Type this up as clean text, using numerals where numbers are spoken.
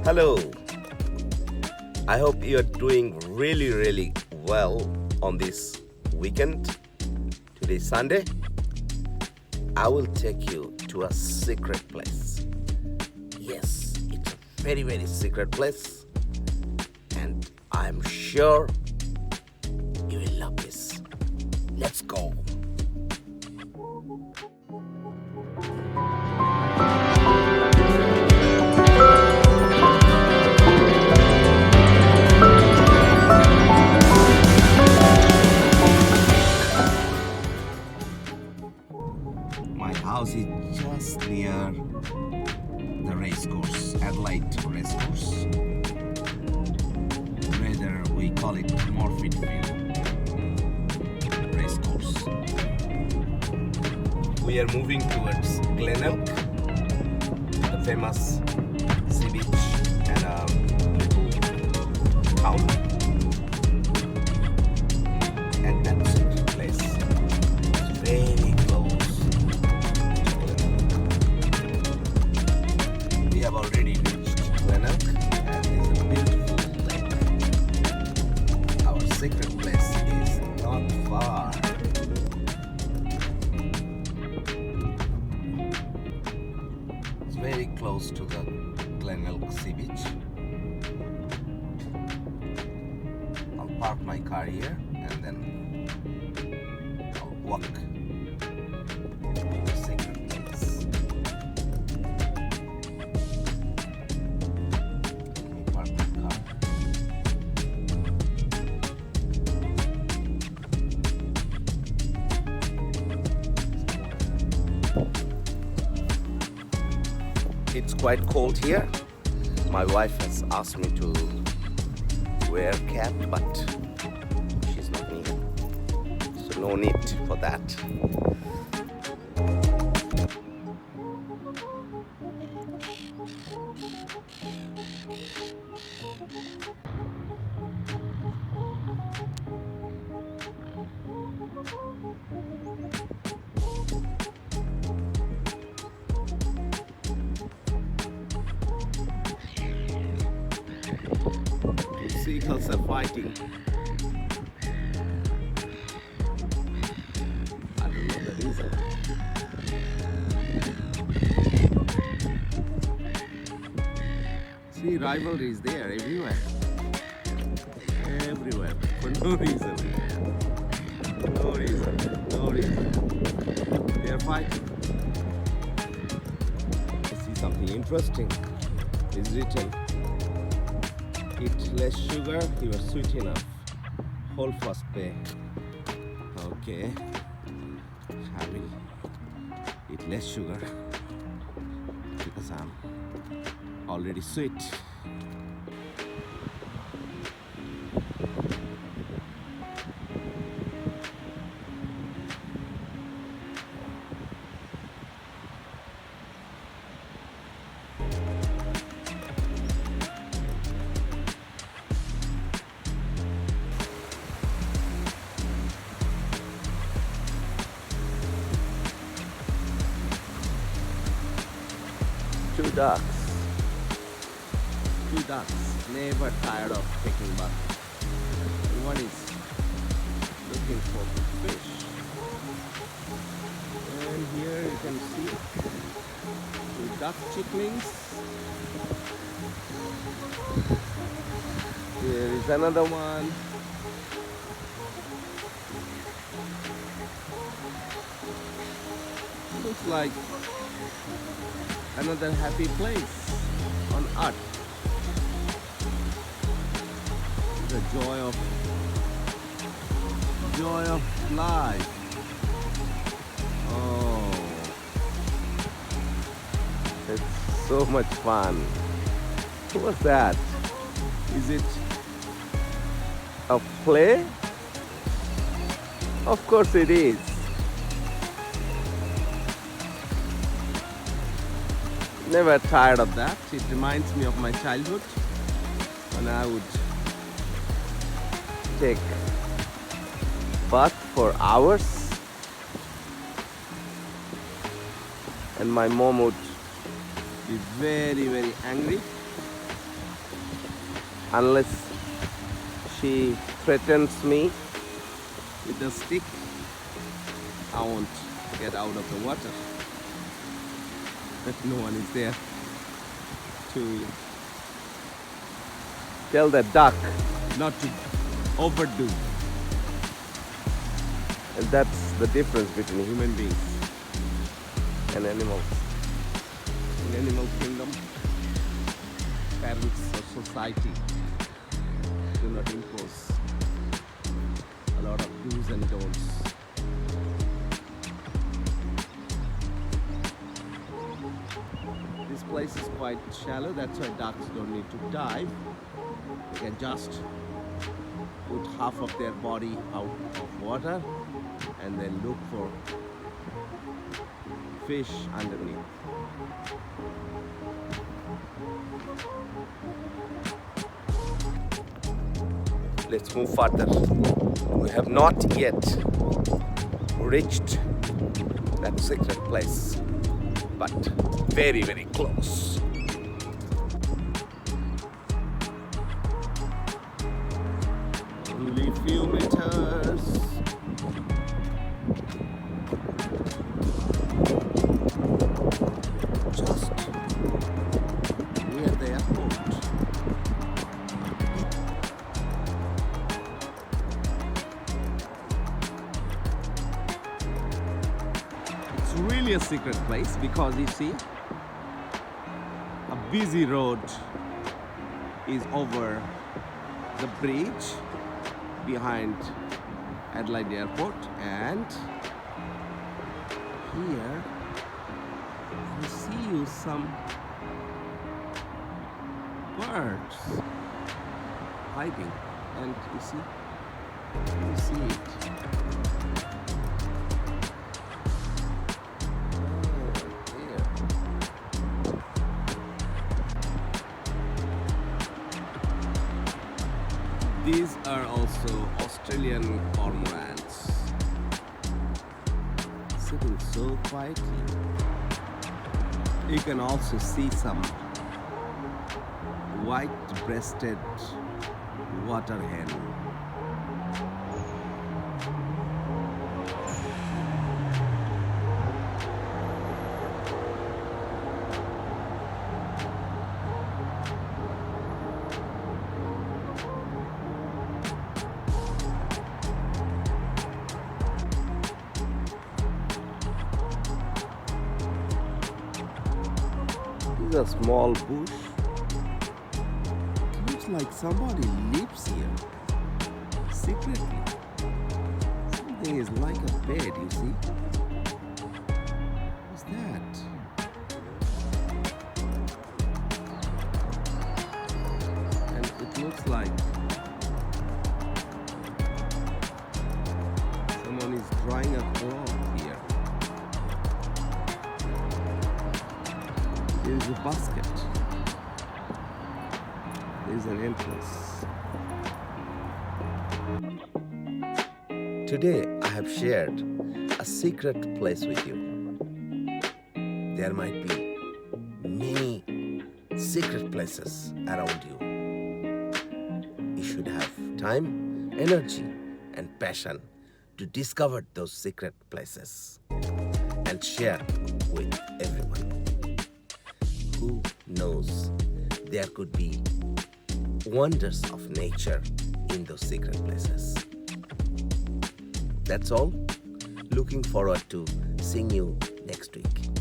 Hello. I hope you're doing really well on this weekend. Today's Sunday. I will take you to a secret place. Yes, it's a very secret place. And I'm sure you will love this. Let's go. My house is just near the racecourse, Adelaide racecourse. Rather, we call it Morfittville racecourse. We are moving towards Glenelg, the famous sea beach and a little town. And that's the place. It's very close. We have already reached Glenelg and it's a beautiful lake. Our secret place is not far. It's very close to the Glenelg Sea Beach. I'll park my car here and then I'll walk to the secret place. Let me park my car. It's quite cold here. My wife has asked me to wear a cap, but she's not near. So no need for that. Seagulls are fighting. I don't know the reason. See, rivalry is there everywhere. Everywhere. For no reason. No reason. They are fighting. I see something interesting. It's written, eat less sugar, you are sweet enough. Hold fast pay. Okay. Shall we eat less sugar? Because I'm already sweet. Two ducks, never tired of taking bath. And one is looking for fish. And here you can see two duck chicklings. Here is another one. Looks like another happy place on earth. The joy of life. Oh, it's so much fun. What's that? Is it a play? Of course it is. Never tired of that. It reminds me of my childhood when I would take bath for hours and my mom would be very angry unless she threatens me with a stick, I won't get out of the water. But no one is there to tell the duck not to overdo. And that's the difference between human beings and animals. In animal kingdom, parents or society do not impose a lot of do's and don'ts. This place is quite shallow, that's why ducks don't need to dive. They can just put half of their body out of water and then look for fish underneath. Let's move further. We have not yet reached that secret place, but very, very close. Only few meters. Just near the airport. It's really a secret place because you see, a busy road is over the bridge behind Adelaide Airport, and here I see some birds hiding, and you see it. These are also Australian cormorants, sitting so quietly. You can also see some white-breasted water hen. A small bush. It looks like somebody lives here secretly. Something is like a bed, you see. What's that? And it looks like someone is drying a cloth here. There is a basket. There is an entrance. Today I have shared a secret place with you. There might be many secret places around you. You should have time, energy, and passion to discover those secret places and share with everyone. Who knows, there could be wonders of nature in those secret places. That's all. Looking forward to seeing you next week.